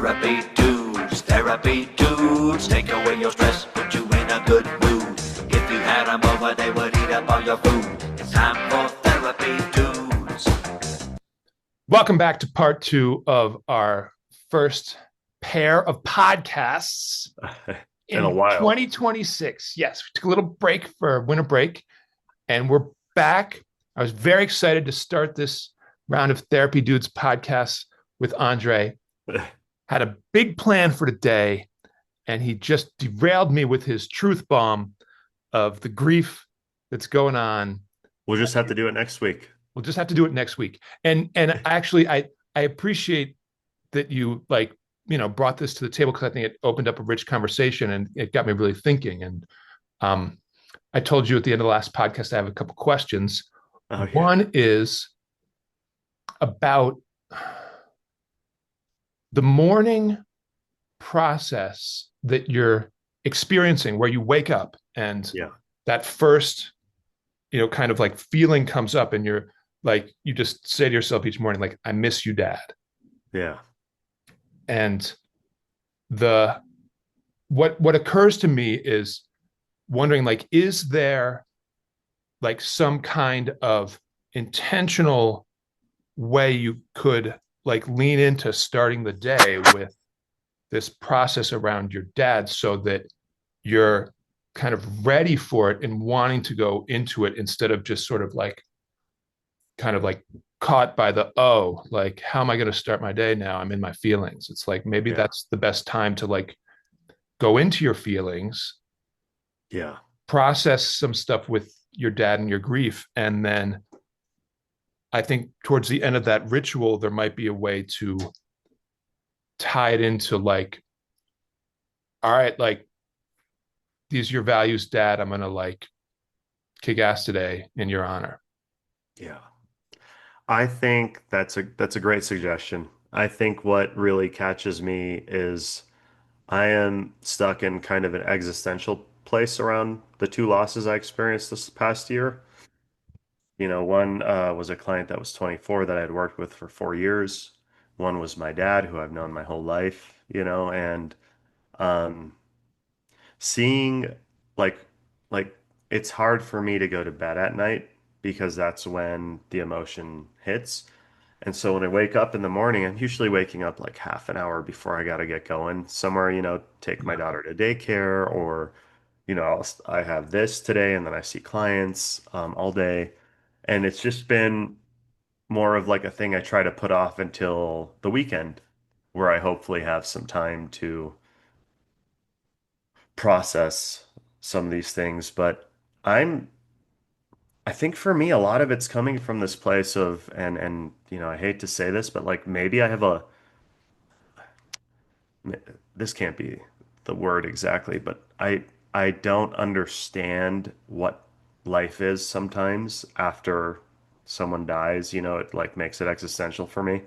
Therapy dudes, take away your stress, put you in a good mood. If you had them over, they would eat up all your food. It's time for therapy dudes. Welcome back to part two of our first pair of podcasts In a in while. 2026. Yes, we took a little break for winter break and we're back. I was very excited to start this round of Therapy Dudes podcasts with Andre. Had a big plan for today, and he just derailed me with his truth bomb of the grief that's going on. We'll just have to do it next week. We'll just have to do it next week. And actually, I appreciate that you brought this to the table because I think it opened up a rich conversation and it got me really thinking. And I told you at the end of the last podcast I have a couple questions. Oh, yeah. One is about the morning process that you're experiencing, where you wake up and Yeah. that first, kind of like feeling comes up, and you're like, you just say to yourself each morning, like, I miss you, Dad. Yeah. And the what occurs to me is wondering, like, is there like some kind of intentional way you could like lean into starting the day with this process around your dad so that you're kind of ready for it and wanting to go into it instead of just sort of like kind of like caught by the like, how am I going to start my day now? I'm in my feelings. It's like maybe Yeah. that's the best time to like go into your feelings, Yeah. process some stuff with your dad and your grief, and then I think towards the end of that ritual there might be a way to tie it into like, all right, like, these are your values, Dad. I'm gonna like kick ass today in your honor. Yeah. I think that's a great suggestion. I think what really catches me is I am stuck in kind of an existential place around the two losses I experienced this past year. One was a client that was 24 that I had worked with for 4 years. One was my dad, who I've known my whole life, and um, seeing like like it's hard for me to go to bed at night because that's when the emotion hits. And so when I wake up in the morning, I'm usually waking up like half an hour before I got to get going somewhere, take my daughter to daycare or, I have this today and then I see clients all day. And it's just been more of like a thing I try to put off until the weekend where I hopefully have some time to process some of these things. But I'm I think for me a lot of it's coming from this place of and I hate to say this, but like maybe I have a this can't be the word exactly, but I don't understand what life is sometimes after someone dies, it like makes it existential for me.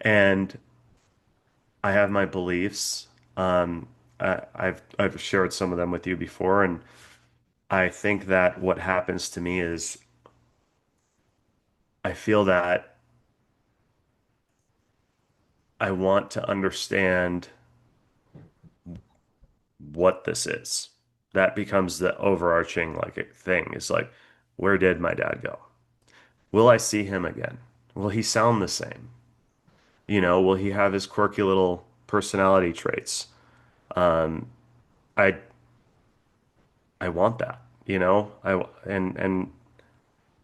And I have my beliefs. I've shared some of them with you before, and I think that what happens to me is I feel that I want to understand what this is. That becomes the overarching like thing is like, where did my dad go? Will I see him again? Will he sound the same? Will he have his quirky little personality traits? Um, I I want that, and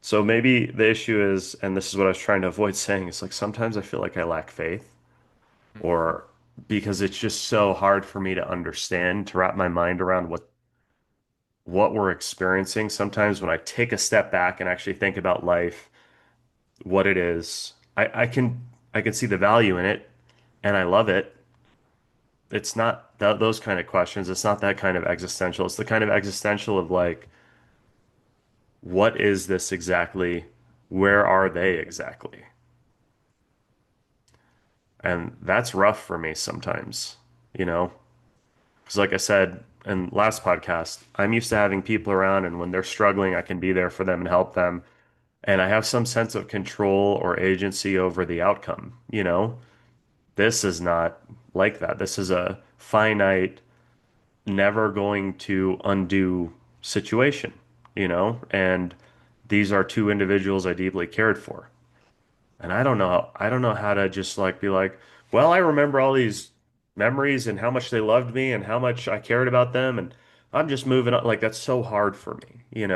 so maybe the issue is, and this is what I was trying to avoid saying, is like sometimes I feel like I lack faith or because it's just so hard for me to understand, to wrap my mind around what we're experiencing. Sometimes when I take a step back and actually think about life, what it is, I can see the value in it and I love it. It's not those kind of questions. It's not that kind of existential. It's the kind of existential of like, what is this exactly? Where are they exactly? And that's rough for me sometimes, you know? Because, like I said in last podcast, I'm used to having people around, and when they're struggling, I can be there for them and help them. And I have some sense of control or agency over the outcome, This is not like that. This is a finite, never going to undo situation, and these are two individuals I deeply cared for. And I don't know how to just like be like, well, I remember all these memories and how much they loved me and how much I cared about them and I'm just moving on. Like that's so hard for me. And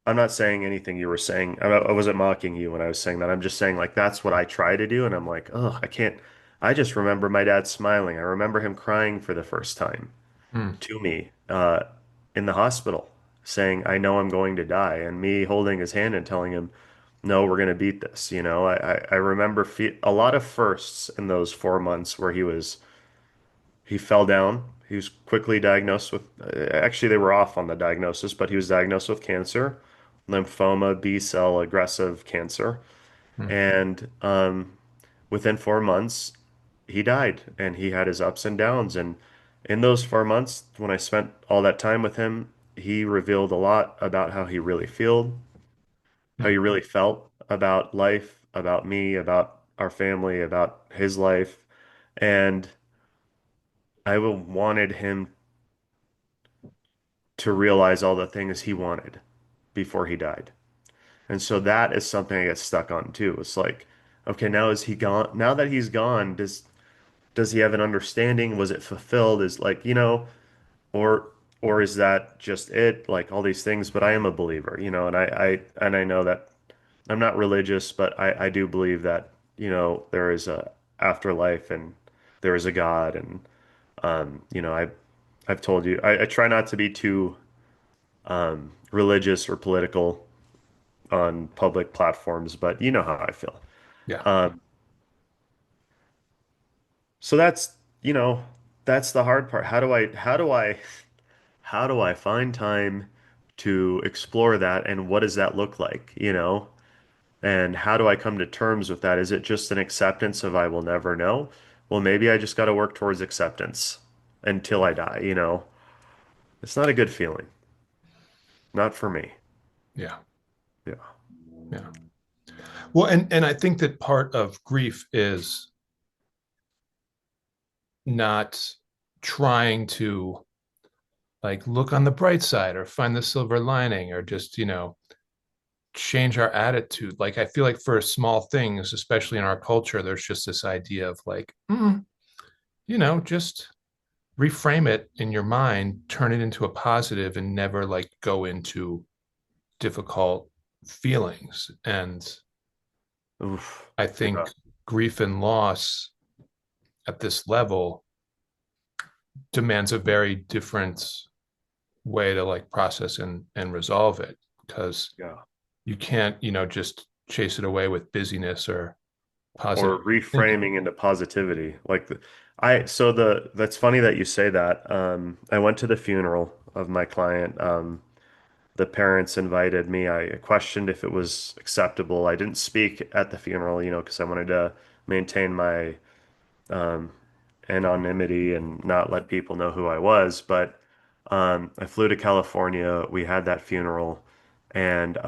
I'm not saying anything you were saying. I wasn't mocking you when I was saying that. I'm just saying like that's what I try to do and I'm like, "Oh, I can't. I just remember my dad smiling. I remember him crying for the first time Mm, to me in the hospital, saying, I know I'm going to die, and me holding his hand and telling him, no, we're going to beat this. I remember fe a lot of firsts in those 4 months where he fell down. He was quickly diagnosed with, actually, they were off on the diagnosis, but he was diagnosed with cancer, lymphoma, B cell aggressive cancer. mm, And within 4 months, he died and he had his ups and downs. And in those 4 months, when I spent all that time with him, he revealed a lot about how mm, he really felt about life, about me, about our family, about his life. And wanted him to realize all the things he wanted before he died. And so that is something I get stuck on too. It's like, okay, now is he gone? Now that he's gone, does he have an understanding? Was it fulfilled? Is like, or or is that just it? Like all these things, but I am a believer, and I know that I'm not religious, but I do believe that, there is a afterlife and there is a God and I've told you I try not to be too religious or political on public platforms, but you know how I feel. yeah. Um, so that's the hard part. How do I find time to explore that and what does that look like? And how do I come to terms with that? Is it just an acceptance of I will never know? Well, maybe I just got to work towards acceptance until I die. It's not a good feeling. Not for me. Yeah. Yeah. Yeah. Well, and I think that part of grief is not trying to like look on the bright side or find the silver lining or just, change our attitude. Like I feel like for small things, especially in our culture, there's just this idea of like, just reframe it in your mind, turn it into a positive and never like go into difficult feelings. And Oof. I Yeah. think grief and loss at this level demands a very different way to like process and resolve it because Yeah. you can't, just chase it away with busyness or positive Or thinking. reframing into positivity. So that's funny that you say that. I went to the funeral of my client. The parents invited me. I questioned if it was acceptable. I didn't speak at the funeral, because I wanted to maintain my um, anonymity and not let people know who I was. But I flew to California. We had that funeral, and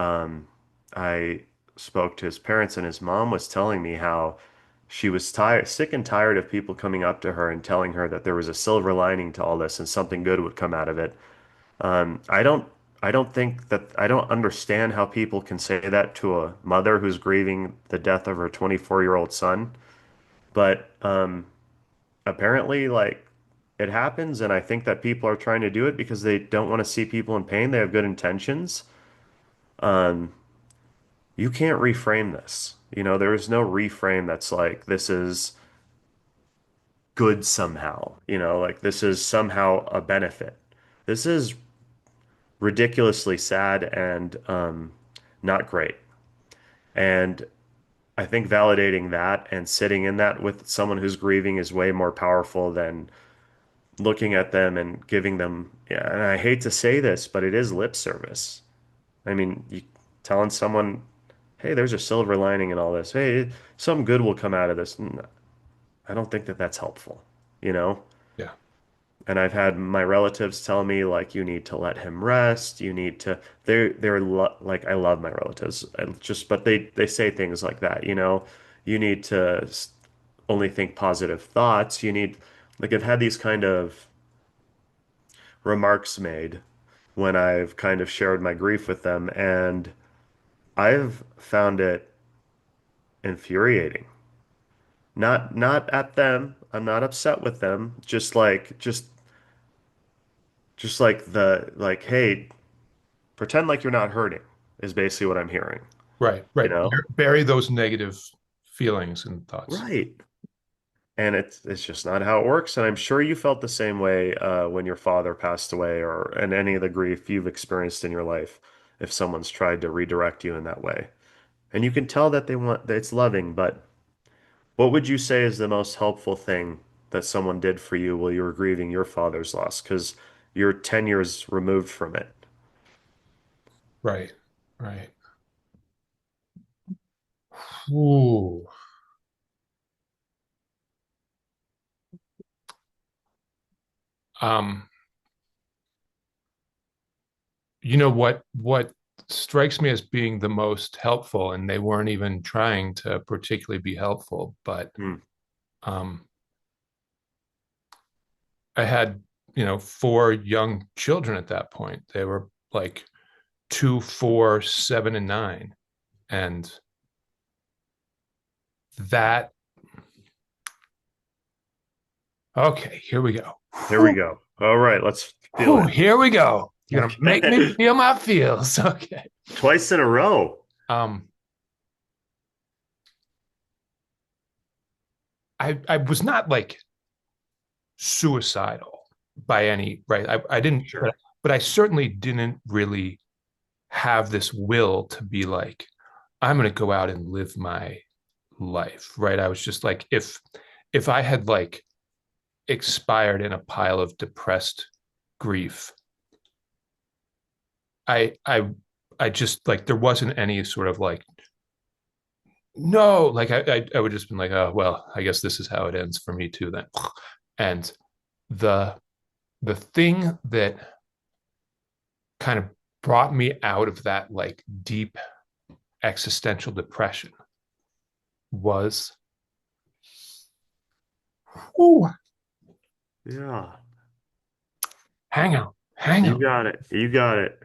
I spoke to his parents, and his mom was telling me how she was tired, sick and tired of people coming up to her and telling her that there was a silver lining to all this and something good would come out of it. Um, I don't, I don't understand how people can say that to a mother who's grieving the death of her 24-year-old son. But apparently, like it happens, and I think that people are trying to do it because they don't want to see people in pain. They have good intentions. Um, you can't reframe this. There is no reframe that's like this is good somehow. Like this is somehow a benefit. This is ridiculously sad and not great. And I think validating that and sitting in that with someone who's grieving is way more powerful than looking at them and giving them, yeah, and I hate to say this, but it is lip service. I mean, you telling someone, hey, there's a silver lining in all this. Hey, some good will come out of this. I don't think that that's helpful, you know? Yeah. And I've had my relatives tell me like you need to let him rest. You need to they're lo like I love my relatives. But they say things like that. You need to only think positive thoughts. You need, like, I've had these kind of remarks made when I've kind of shared my grief with them, and I've found it infuriating. Not at them. I'm not upset with them. Just like hey, pretend like you're not hurting is basically what I'm hearing, Right, you right. know? Bury those negative feelings and thoughts. Right. And it's just not how it works. And I'm sure you felt the same way when your father passed away or in any of the grief you've experienced in your life if someone's tried to redirect you in that way. And you can tell that they want that it's loving, but what would you say is the most helpful thing that someone did for you while you were grieving your father's loss? Because you're 10 years removed from it. Right, right. Ooh. Um, what strikes me as being the most helpful, and they weren't even trying to particularly be helpful, but Hmm. um, I had, four young children at that point. They were like 2, 4, 7, and 9. And that, okay, here we go. Here we Whew, go. All right, let's feel whew, it. here we go. You're gonna make me Okay. feel my feels. Okay. Twice in a row. Um, I was not like suicidal by any right. I didn't, but Sure. but I certainly didn't really have this will to be like, I'm gonna go out and live my life. Right. I was just like, if I had like expired in a pile of depressed grief, I I just like there wasn't any sort of like no, like I would just been like, oh well, I guess this is how it ends for me too then. And the the thing that kind of brought me out of that like deep existential depression was, ooh, Yeah. hang You on. got it. You got it.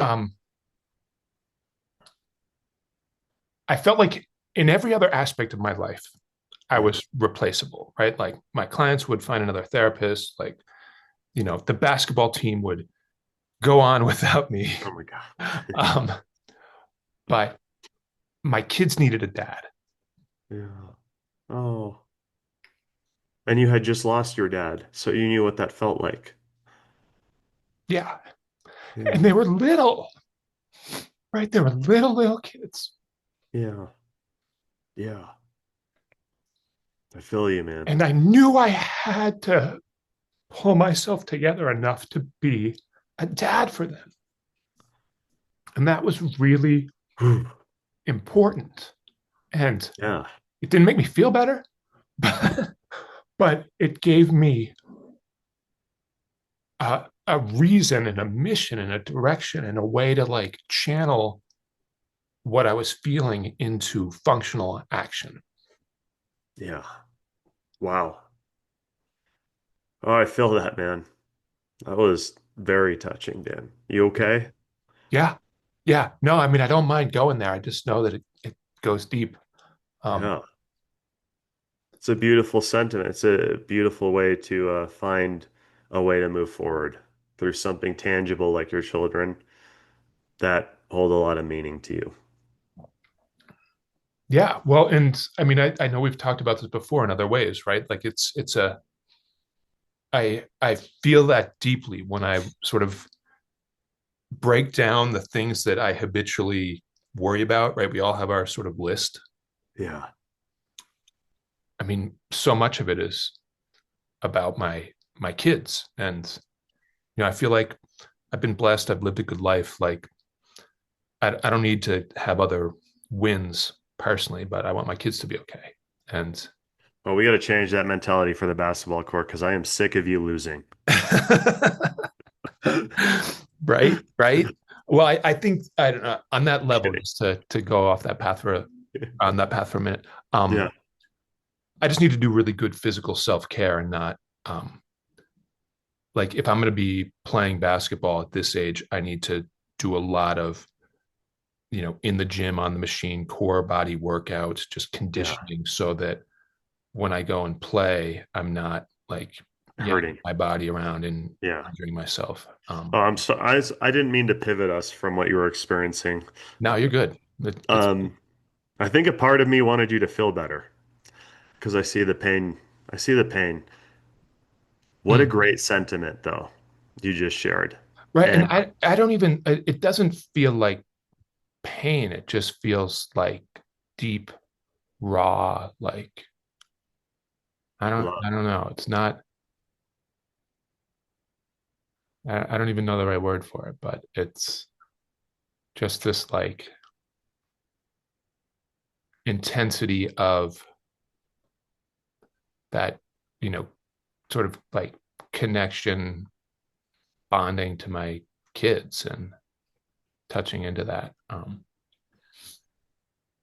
Um, I felt like in every other aspect of my life, I Yeah. was replaceable, right? Like my clients would find another therapist, like, the basketball team would go on without me. Oh my God. Um, but my kids needed a dad. Yeah. Oh. And you had just lost your dad, so you knew what that felt like. Yeah. And Yeah. they were little, right? They were little kids. Yeah. Yeah. I feel you, man. And I knew I had to pull myself together enough to be a dad for them. And that was really Whew. important. And Yeah. it didn't make me feel better, but it gave me a reason and a mission and a direction and a way to like channel what I was feeling into functional action. Yeah. Wow. Oh, I feel that, man. That was very touching, Dan. You okay? Yeah. Yeah. No, I mean, I don't mind going there. I just know that it goes deep. Um, Yeah. It's a beautiful sentiment. It's a beautiful way to find a way to move forward through something tangible like your children that hold a lot of meaning to you. yeah. Well, and I mean, I know we've talked about this before in other ways, right? Like I feel that deeply when I sort of break down the things that I habitually worry about, right? We all have our sort of list. Yeah. I mean, so much of it is about my kids. And I feel like I've been blessed. I've lived a good life. Like I don't need to have other wins personally, but I want my kids to be okay. And Well, we got to change that mentality for the basketball court because I am sick of you losing. right, right. Well, I think I don't know on that level, Kidding. just to go off that path for on that path for a minute. Yeah. I just need to do really good physical self-care and not um like if I'm going to be playing basketball at this age, I need to do a lot of, in the gym on the machine, core body workouts, just Yeah. conditioning so that when I go and play, I'm not like yanking Hurting. my body around and Yeah. injuring myself. Oh, I didn't mean to pivot us from what you were experiencing. No, you're good. It's Um, I think a part of me wanted you to feel better because I see the pain. I see the pain. What a mm, great sentiment, though, you just shared. right. And And I don't even, it doesn't feel like pain. It just feels like deep, raw, like I love, don't know. It's not, I don't even know the right word for it, but it's just this like intensity of that, you know, sort of like connection, bonding to my kids and touching into that.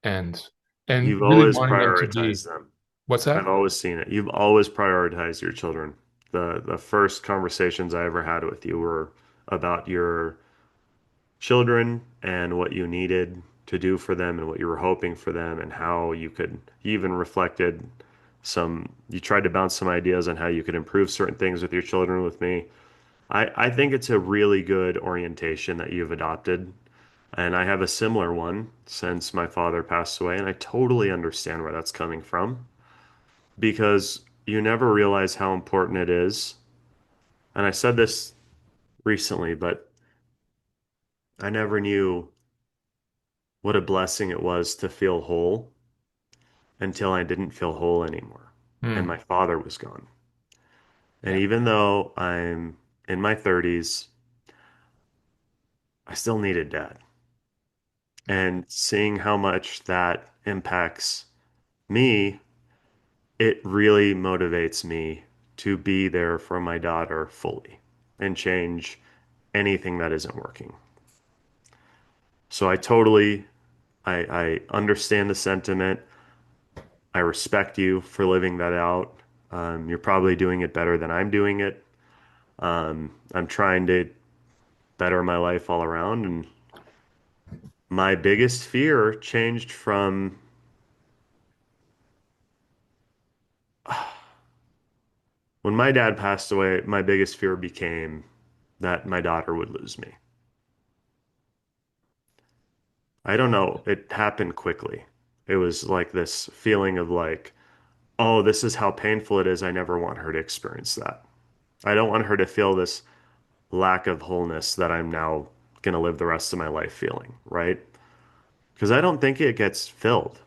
And you've really always wanting them to be, prioritized them. what's I've that? always seen it. You've always prioritized your children. The first conversations I ever had with you were about your children and what you needed to do for them and what you were hoping for them and how you even reflected you tried to bounce some ideas on how you could improve certain things with your children with me. I think it's a really good orientation that you've adopted. And I have a similar one since my father passed away. And I totally understand where that's coming from because you never realize how important it is. And I said this recently, but I never knew what a blessing it was to feel whole until I didn't feel whole anymore and Hmm. my father was gone. And Yeah. even though I'm in my 30s, I still needed dad. And seeing how much that impacts me, it really motivates me to be there for my daughter fully and change anything that isn't working. So I understand the sentiment. I respect you for living that out. You're probably doing it better than I'm doing it. I'm trying to better my life all around. And my biggest fear changed from when my dad passed away, my biggest fear became that my daughter would lose me. I don't know. It happened quickly. It was like this feeling of like, oh, this is how painful it is. I never want her to experience that. I don't want her to feel this lack of wholeness that I'm now going to live the rest of my life feeling, right? Because I don't think it gets filled.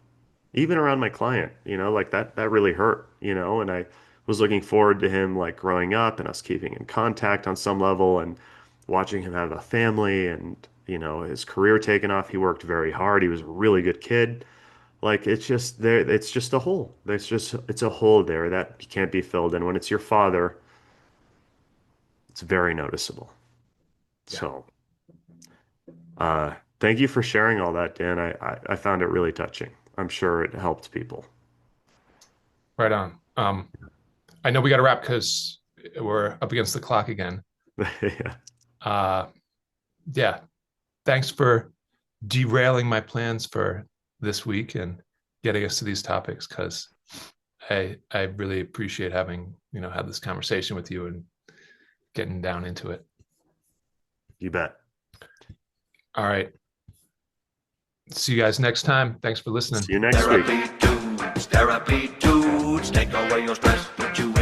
Even around my client, like that really hurt, and I was looking forward to him like growing up and us keeping in contact on some level and watching him have a family and, his career taking off. He worked very hard. He was a really good kid. Like it's just there, it's just a hole. It's a hole there that can't be filled. And when it's your father, it's very noticeable. Yeah. So, thank you for sharing all that, Dan. I found it really touching. I'm sure it helped people. Right on. I know we got to wrap because we're up against the clock again. Yeah. Uh, yeah. Thanks for derailing my plans for this week and getting us to these topics because I really appreciate having, had this conversation with you and getting down into it. You bet. All right. See you guys next time. Thanks for listening. See you next week. Therapy dudes, take away your stress, put you